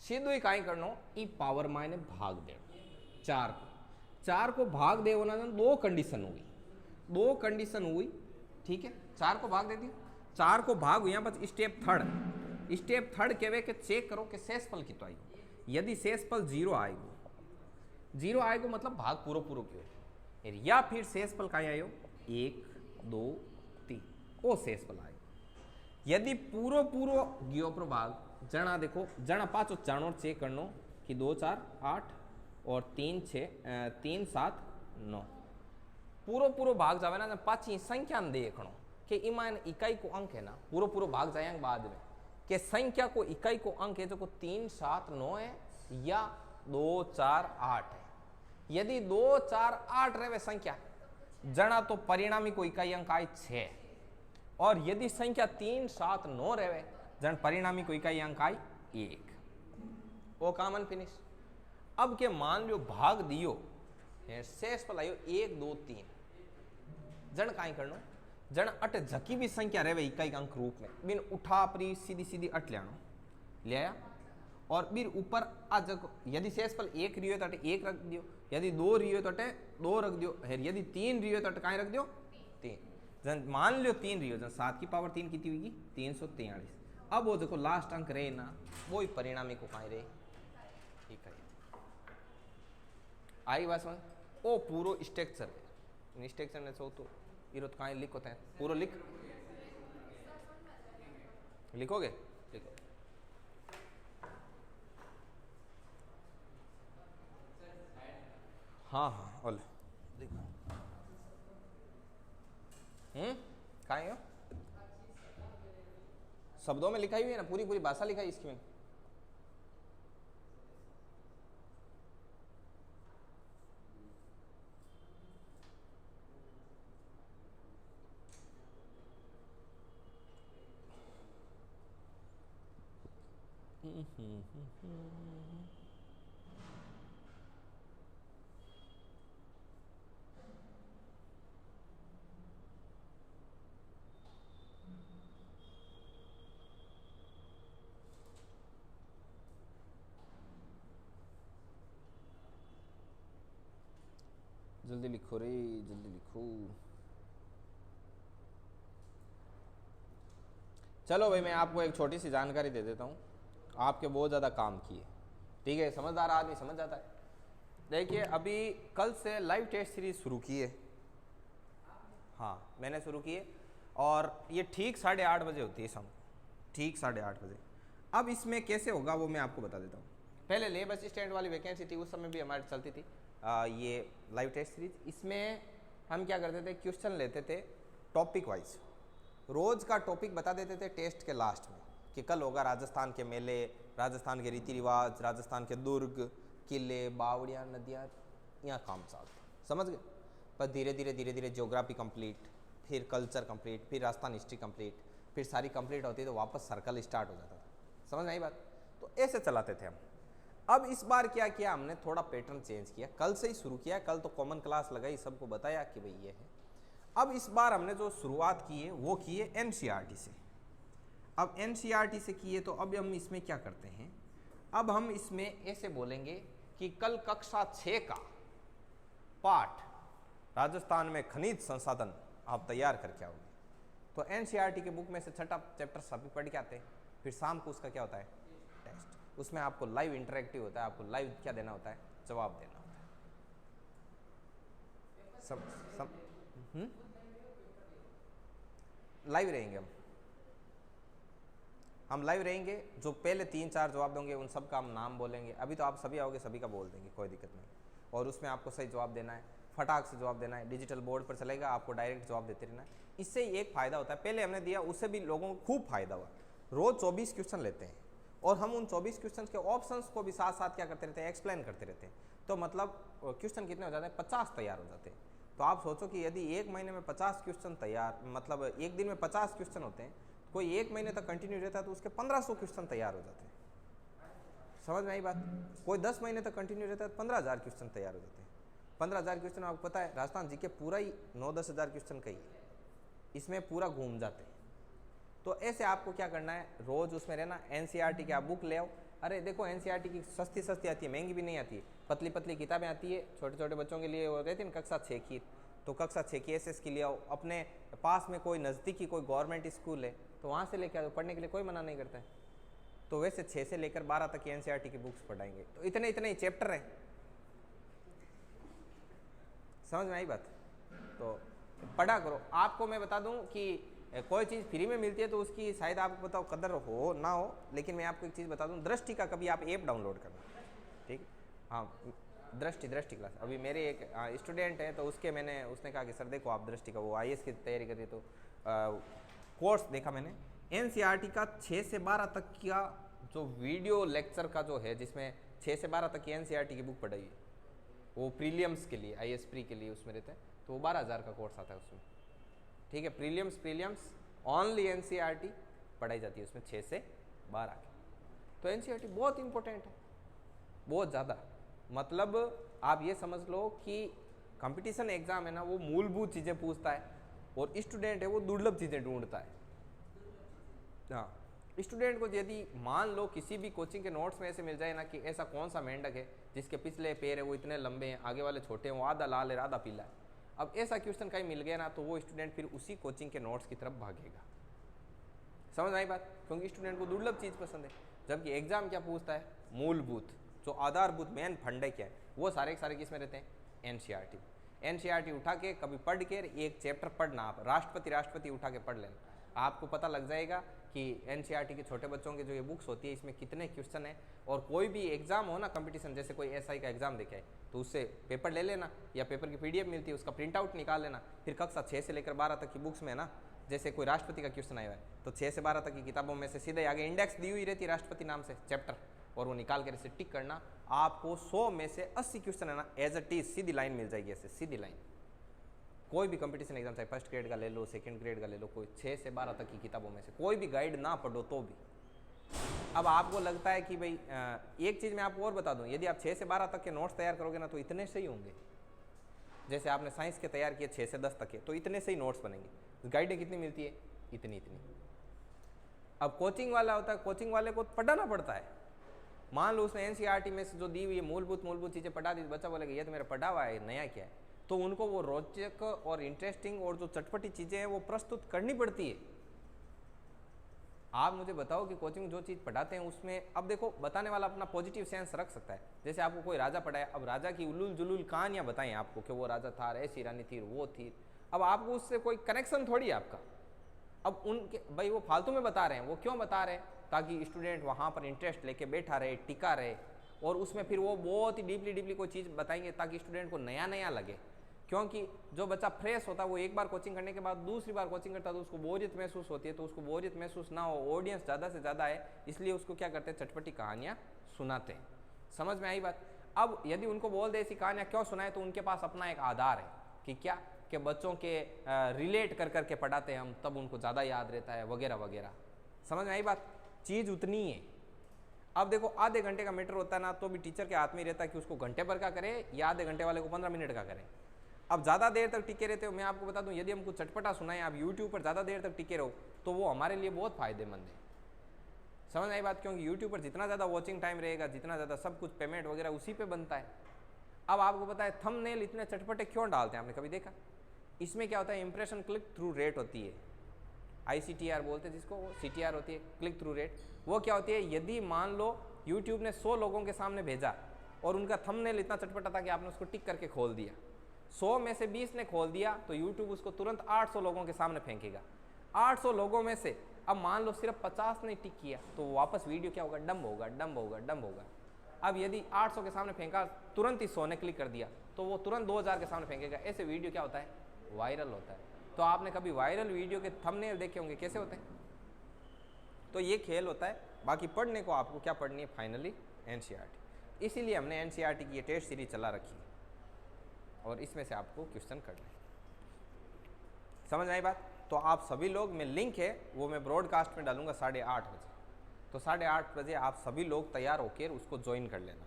सीधो ही काई करनो ई पावर मायने भाग देना 4 को भाग दे होना दो कंडीशन हुई ठीक है 4 को भाग दे दी 4 को भाग यहाँ पर स्टेप थर्ड कहवे के चेक करो कि शेषफल कितना आई यदि शेषफल 0 आएगा मतलब भाग पूरो क्यों या फिर शेषफल कहीं आयो 1 2 3 वो शेषफल आयो यदि पूरो गयो प्रभाग जना देखो जना पाचो जानो चेक करनो कि 2 4 8 और 3 6 3 7 9 पूरो भाग जावे ना पाची संख्या ने देखनो कि इमान इकाई को अंक है ना पूरो भाग जाए बाद में कि संख्या को इकाई को अंक है जो को 3 7 9 है या 2 4 8 है यदि 2 4 8 रहे संख्या जना तो परिणामी को इकाई अंक आए 6 और यदि संख्या 3 7 9 रहे जन परिणामी को इकाई अंक आई 1 वो कॉमन फिनिश अब के मान लो भाग दियो शेषफल आयो 1 2 3 जन काई करनो जन अट झकी भी संख्या रहे इकाई अंक रूप में बिन उठा परी सीधी अट ले आया और फिर ऊपर आ जगह यदि शेषफल 1 रियो तो 1 रख दियो यदि 2 रियो तो 2 रख दियो यदि 3 रियो तो कहीं रख दियो 3 जन मान लो 3 रियो जन 7 की पावर 3 कितनी होगी 343 अब वो देखो लास्ट अंक रहे ना वो ही परिणामी को कहीं रहे ठीक है आई बात समझ ओ पूरो स्ट्रक्चर ने सो तो ये तो कहीं लिखो थे पूरो लिखोगे लिखो हाँ ओले देखो कहाँ है शब्दों में लिखाई हुई है ना पूरी भाषा लिखाई इसकी में जल्दी लिखो रे जल्दी लिखो चलो भाई मैं आपको एक छोटी सी जानकारी दे देता हूँ आपके बहुत ज़्यादा काम की है ठीक है समझदार आदमी समझ जाता है देखिए अभी कल से लाइव टेस्ट सीरीज शुरू की है हाँ मैंने शुरू की है और ये ठीक 8:30 बजे होती है शाम ठीक 8:30 बजे अब इसमें कैसे होगा वो मैं आपको बता देता हूँ पहले लेब असिस्टेंट वाली वैकेंसी थी उस समय भी हमारी चलती थी ये लाइव टेस्ट सीरीज इसमें हम क्या करते थे क्वेश्चन लेते थे टॉपिक वाइज रोज का टॉपिक बता देते थे टेस्ट के लास्ट में कि कल होगा राजस्थान के मेले राजस्थान के रीति रिवाज राजस्थान के दुर्ग किले बावड़ियाँ नदियाँ यहाँ काम चलता समझ गए पर धीरे धीरे ज्योग्राफी कंप्लीट फिर कल्चर कंप्लीट फिर राजस्थान हिस्ट्री कंप्लीट फिर सारी कंप्लीट होती तो वापस सर्कल स्टार्ट हो जाता था समझ में आई बात तो ऐसे चलाते थे हम अब इस बार क्या किया हमने थोड़ा पैटर्न चेंज किया कल से ही शुरू किया कल तो कॉमन क्लास लगाई सबको बताया कि भाई ये है अब इस बार हमने जो शुरुआत की है वो की है एनसीईआरटी से अब एनसीईआरटी से किए तो अब हम इसमें क्या करते हैं अब हम इसमें ऐसे बोलेंगे कि कल कक्षा 6 का पाठ राजस्थान में खनिज संसाधन आप तैयार करके आओगे तो एनसीईआरटी के बुक में से 6ठा चैप्टर सभी पढ़ के आते हैं फिर शाम को उसका क्या होता है टेस्ट उसमें आपको लाइव इंटरेक्टिव होता है आपको लाइव क्या देना होता है जवाब देना होता है लाइव रहेंगे हम लाइव रहेंगे जो पहले 3-4 जवाब देंगे उन सब का हम नाम बोलेंगे अभी तो आप सभी आओगे सभी का बोल देंगे कोई दिक्कत नहीं और उसमें आपको सही जवाब देना है फटाक से जवाब देना है डिजिटल बोर्ड पर चलेगा आपको डायरेक्ट जवाब देते रहना है इससे एक फ़ायदा होता है पहले हमने दिया उससे भी लोगों को खूब फायदा हुआ रोज़ 24 क्वेश्चन लेते हैं और हम उन 24 क्वेश्चन के ऑप्शंस को भी साथ साथ क्या करते रहते हैं एक्सप्लेन करते रहते हैं तो मतलब क्वेश्चन कितने हो जाते हैं 50 तैयार हो जाते हैं तो आप सोचो कि यदि एक महीने में 50 क्वेश्चन तैयार मतलब एक दिन में 50 क्वेश्चन होते हैं कोई एक महीने तक कंटिन्यू रहता है तो उसके 1500 क्वेश्चन तैयार हो जाते हैं समझ में आई बात कोई 10 महीने तक कंटिन्यू रहता है तो 15,000 क्वेश्चन तैयार हो जाते हैं 15,000 क्वेश्चन आपको पता है राजस्थान जी के पूरा ही 9-10 हज़ार क्वेश्चन का ही है इसमें पूरा घूम जाते हैं। तो ऐसे आपको क्या करना है, रोज़ उसमें रहना। एनसीईआरटी की आप बुक ले आओ। अरे देखो एनसीईआरटी की सस्ती सस्ती आती है, महंगी भी नहीं आती है, पतली पतली किताबें आती है, छोटे छोटे बच्चों के लिए वो रहती है ना कक्षा 6 की, तो कक्षा 6 की एसएस की ले आओ। अपने पास में कोई नज़दीकी कोई गवर्नमेंट स्कूल है तो वहाँ से लेके आओ, पढ़ने के लिए कोई मना नहीं करता है। तो वैसे 6 से लेकर 12 तक की एनसीईआरटी की बुक्स पढ़ाएंगे। तो इतने इतने ही चैप्टर हैं, समझ में आई बात? तो पढ़ा करो। आपको मैं बता दूं कि कोई चीज़ फ्री में मिलती है तो उसकी शायद आपको बताओ कदर हो ना हो, लेकिन मैं आपको एक चीज़ बता दूं, दृष्टि का कभी आप ऐप डाउनलोड करना, ठीक? हाँ, दृष्टि क्लास। अभी मेरे एक स्टूडेंट है तो उसने कहा कि सर देखो आप दृष्टि का, वो आईएएस की तैयारी कर रही है, तो कोर्स देखा मैंने एनसीईआरटी का 6 से 12 तक का जो वीडियो लेक्चर का जो है, जिसमें 6 से 12 तक की एनसीईआरटी की बुक पढ़ाई है, वो प्रीलियम्स के लिए, आईएएस प्री के लिए उसमें रहता है, तो वो 12,000 का कोर्स आता है उसमें, ठीक है। प्रीलियम्स ओनली एनसीईआरटी पढ़ाई जाती है उसमें 6 से 12 की। तो एनसीईआरटी बहुत इंपॉर्टेंट है, बहुत ज़्यादा। मतलब आप ये समझ लो कि कंपटीशन एग्जाम है ना, वो मूलभूत चीज़ें पूछता है और स्टूडेंट है वो दुर्लभ चीज़ें ढूंढता है। हाँ, स्टूडेंट को यदि मान लो किसी भी कोचिंग के नोट्स में ऐसे मिल जाए ना कि ऐसा कौन सा मेंढक है जिसके पिछले पैर है वो इतने लंबे हैं, आगे वाले छोटे हैं, वो आधा लाल है आधा पीला है, अब ऐसा क्वेश्चन कहीं मिल गया ना तो वो स्टूडेंट फिर उसी कोचिंग के नोट्स की तरफ भागेगा। समझ आई बात? क्योंकि स्टूडेंट को दुर्लभ चीज़ पसंद है। जबकि एग्जाम क्या पूछता है, मूलभूत जो आधारभूत मेन फंड है क्या है, वो सारे के सारे किस में रहते हैं, एनसीईआरटी। एनसीईआरटी उठा के कभी पढ़ के एक चैप्टर पढ़ना, आप राष्ट्रपति उठा के पढ़ लेना, आपको पता लग जाएगा कि एनसीईआरटी के छोटे बच्चों की जो ये बुक्स होती है इसमें कितने क्वेश्चन है। और कोई भी एग्जाम हो ना, कंपटीशन, जैसे कोई एसआई का एग्जाम देखे तो उससे पेपर ले लेना, या पेपर की पीडीएफ मिलती है उसका प्रिंट आउट निकाल लेना। फिर कक्षा 6 से लेकर 12 तक की बुक्स में ना, जैसे कोई राष्ट्रपति का क्वेश्चन आया है तो 6 से 12 तक की किताबों में से सीधे आगे इंडेक्स दी हुई रहती है राष्ट्रपति नाम से चैप्टर, और वो निकाल कर इसे टिक करना। आपको 100 में से 80 क्वेश्चन है ना एज इट इज सीधी लाइन मिल जाएगी, ऐसे सीधी लाइन। कोई भी कंपटीशन एग्जाम, चाहे फर्स्ट ग्रेड का ले लो, सेकंड ग्रेड का ले लो, कोई 6 से 12 तक की किताबों में से कोई भी गाइड ना पढ़ो तो भी। अब आपको लगता है कि भाई एक चीज़ मैं आपको और बता दूं, यदि आप 6 से 12 तक के नोट्स तैयार करोगे ना तो इतने से ही होंगे। जैसे आपने साइंस के तैयार किए 6 से 10 तक के, तो इतने से ही नोट्स बनेंगे। गाइडें कितनी मिलती है, इतनी। अब कोचिंग वाला होता है, कोचिंग वाले को पढ़ाना पड़ता है। मान लो उसने एनसीईआरटी में से जो दी हुई है मूलभूत चीज़ें पढ़ा दी, बच्चा बोलेगा ये तो मेरा पढ़ा हुआ है, नया क्या है, तो उनको वो रोचक और इंटरेस्टिंग और जो चटपटी चीज़ें हैं वो प्रस्तुत करनी पड़ती है। आप मुझे बताओ कि कोचिंग जो चीज़ पढ़ाते हैं उसमें, अब देखो बताने वाला अपना पॉजिटिव सेंस रख सकता है। जैसे आपको कोई राजा पढ़ाया, अब राजा की उलूल जुलूल कहानियाँ बताएं आपको कि वो राजा था, ऐसी रानी थी, वो थी, अब आपको उससे कोई कनेक्शन थोड़ी है आपका। अब उनके भाई वो फालतू में बता रहे हैं, वो क्यों बता रहे हैं, ताकि स्टूडेंट वहाँ पर इंटरेस्ट लेके बैठा रहे, टिका रहे, और उसमें फिर वो बहुत ही डीपली कोई चीज़ बताएंगे ताकि स्टूडेंट को नया लगे। क्योंकि जो बच्चा फ्रेश होता है वो एक बार कोचिंग करने के बाद दूसरी बार कोचिंग करता है तो उसको बोरियत महसूस होती है, तो उसको बोरियत महसूस ना हो, ऑडियंस ज़्यादा से ज़्यादा है, इसलिए उसको क्या करते हैं, चटपटी कहानियाँ सुनाते हैं। समझ में आई बात? अब यदि उनको बोल दे ऐसी कहानियाँ क्यों सुनाए, तो उनके पास अपना एक आधार है कि क्या, कि बच्चों के रिलेट कर करके पढ़ाते हैं हम, तब उनको ज़्यादा याद रहता है वगैरह वगैरह। समझ में आई बात? चीज़ उतनी है। अब देखो आधे घंटे का मैटर होता है ना, तो भी टीचर के हाथ में रहता है कि उसको घंटे भर का करे या आधे घंटे वाले को 15 मिनट का करे। अब ज़्यादा देर तक टिके रहते हो, मैं आपको बता दूं, यदि हम कुछ चटपटा सुनाएं, आप यूट्यूब पर ज़्यादा देर तक टिके रहो तो वो हमारे लिए बहुत फ़ायदेमंद है। समझ आई बात? क्योंकि यूट्यूब पर जितना ज़्यादा वॉचिंग टाइम रहेगा, जितना ज़्यादा सब कुछ पेमेंट वगैरह उसी पे बनता है। अब आपको पता है थंबनेल इतने चटपटे क्यों डालते हैं, आपने कभी देखा? इसमें क्या होता है, इंप्रेशन क्लिक थ्रू रेट होती है, ICTR बोलते हैं जिसको, वो CTR होती है, क्लिक थ्रू रेट। वो क्या होती है, यदि मान लो यूट्यूब ने 100 लोगों के सामने भेजा और उनका थंबनेल इतना चटपटा था कि आपने उसको टिक करके खोल दिया, 100 में से 20 ने खोल दिया तो यूट्यूब उसको तुरंत 800 लोगों के सामने फेंकेगा। 800 लोगों में से अब मान लो सिर्फ 50 ने टिक किया तो वापस वीडियो क्या होगा, डंब होगा। अब यदि 800 के सामने फेंका, तुरंत ही 100 ने क्लिक कर दिया तो वो तुरंत 2000 के सामने फेंकेगा। ऐसे वीडियो क्या होता है, वायरल होता है। तो आपने कभी वायरल वीडियो के थंबनेल देखे होंगे कैसे होते हैं? तो ये खेल होता है। बाकी पढ़ने को आपको क्या पढ़नी है, फाइनली एनसीईआरटी। इसीलिए हमने एनसीईआरटी की ये टेस्ट सीरीज चला रखी है और इसमें से आपको क्वेश्चन करना है। समझ आई बात? तो आप सभी लोग, मैं लिंक है वो मैं ब्रॉडकास्ट में डालूंगा 8:30 बजे, तो 8:30 बजे आप सभी लोग तैयार होकर उसको ज्वाइन कर लेना।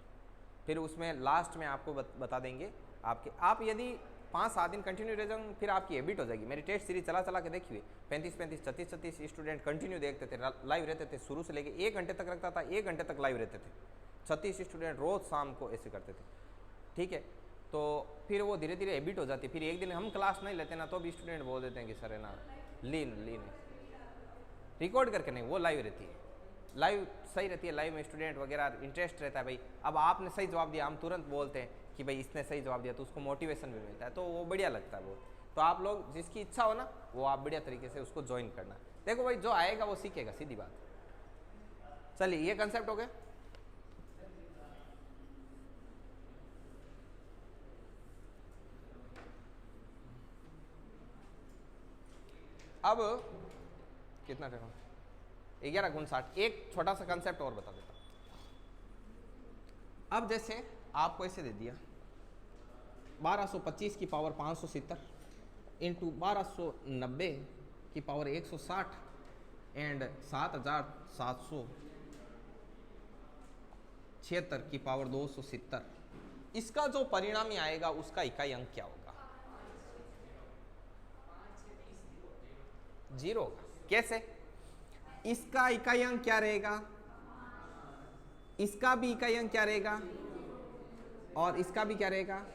फिर उसमें लास्ट में आपको बता देंगे आपके, आप यदि 5-7 दिन कंटिन्यू रह जाऊँ, फिर आपकी हैबिट हो जाएगी। मेरी टेस्ट सीरीज चला चला के देखी हुई, 35-35, 36-36 स्टूडेंट कंटिन्यू देखते थे, लाइव रहते थे, शुरू से लेके 1 घंटे तक रखता था, 1 घंटे तक लाइव रहते थे, 36 स्टूडेंट रोज शाम को ऐसे करते थे, ठीक है। तो फिर वो धीरे धीरे हैबिट हो जाती है। फिर एक दिन हम क्लास नहीं लेते ना, तो भी स्टूडेंट बोल देते हैं कि सर है ना लीन रिकॉर्ड करके नहीं, वो लाइव रहती है, लाइव सही रहती है। लाइव में स्टूडेंट वगैरह इंटरेस्ट रहता है। भाई अब आपने सही जवाब दिया, हम तुरंत बोलते हैं कि भाई इसने सही जवाब दिया, तो उसको मोटिवेशन भी मिलता है, तो वो बढ़िया लगता है वो। तो आप लोग जिसकी इच्छा हो ना, वो आप बढ़िया तरीके से उसको ज्वाइन करना। देखो भाई, जो आएगा वो सीखेगा, सीधी बात। चलिए, ये कंसेप्ट हो गया। अब कितना टाइम? 11:59। एक छोटा सा कंसेप्ट और बता देता हूं। अब जैसे आपको ऐसे दे दिया 1225 की पावर 570 इंटू 1290 की पावर 160 एंड 7776 की पावर 270। इसका जो परिणामी आएगा उसका इकाई अंक क्या होगा? 0 होगा। कैसे? इसका इकाई अंक क्या रहेगा, इसका भी इकाई अंक क्या रहेगा, और इसका भी क्या रहेगा।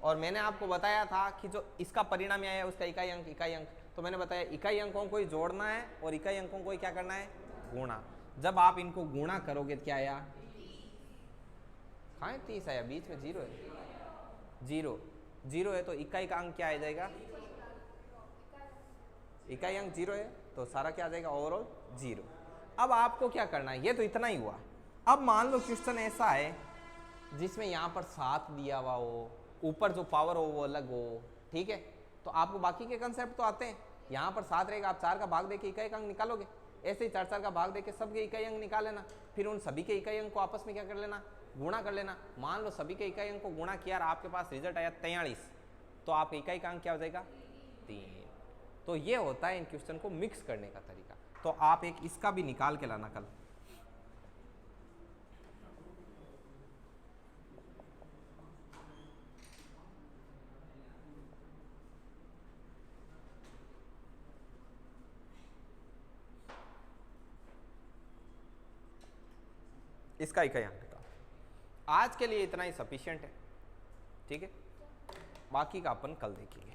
और मैंने आपको बताया था कि जो इसका परिणाम आया है उसका इकाई अंक, तो मैंने बताया इकाई अंकों को ही जोड़ना है और इकाई अंकों को ही क्या करना है, गुणा। जब आप इनको गुणा करोगे तो क्या आया, कहाँ 30 आया, बीच में 0 है, 0 है, तो इकाई का अंक क्या आ जाएगा, इकाई अंक 0 है, तो सारा क्या आ जाएगा, ओवरऑल 0। अब आपको क्या करना है, ये तो इतना ही हुआ। अब मान लो क्वेश्चन ऐसा है जिसमें यहाँ पर 7 दिया हुआ हो, ऊपर जो पावर हो वो अलग हो, ठीक है। तो आपको बाकी के कंसेप्ट तो आते हैं। यहाँ पर 7 रहेगा, आप 4 का भाग देके इकाई अंक निकालोगे, ऐसे ही 4 का भाग देके सबके इकाई अंक निकाल लेना, फिर उन सभी के इकाई अंक को आपस में क्या कर लेना, गुणा कर लेना। मान लो सभी के इकाई अंक को गुणा किया और आपके पास रिजल्ट आया 43, तो आपका इकाई का अंक क्या हो जाएगा, 3। तो ये होता है इन क्वेश्चन को मिक्स करने का तरीका। तो आप एक इसका भी निकाल के लाना कल। इसका इकाई अंक का आज के लिए इतना ही सफिशिएंट है, ठीक है। बाकी का अपन कल देखेंगे।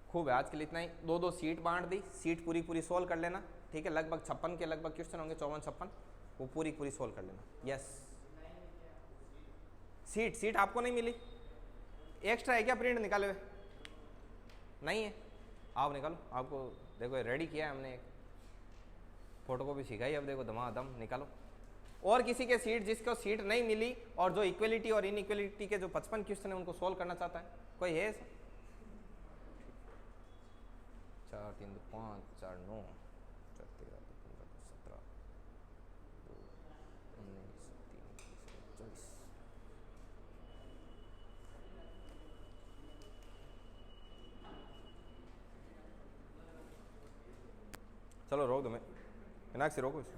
खूब है, आज के लिए इतना ही। 2-2 सीट बांट दी, सीट पूरी सोल्व कर लेना, ठीक है। लगभग 56 के लगभग क्वेश्चन होंगे, 54-56, वो पूरी सोल्व कर लेना। यस, सीट आपको नहीं मिली, एक्स्ट्रा है क्या, प्रिंट निकाले हुए नहीं है, आप निकालो। आपको देखो रेडी किया है हमने, एक फोटोकॉपी सिखाई, अब देखो धमाधम निकालो। और किसी के सीट, जिसको सीट नहीं मिली और जो इक्वलिटी और इनइक्वलिटी के जो 55 क्वेश्चन है उनको सोल्व करना चाहता है, कोई है ऐसा? 4 3 2 5 4 9 4 13 15 17 2 19 3 24। चलो रोक दो, मैं मीनाक्षी रोको इसे।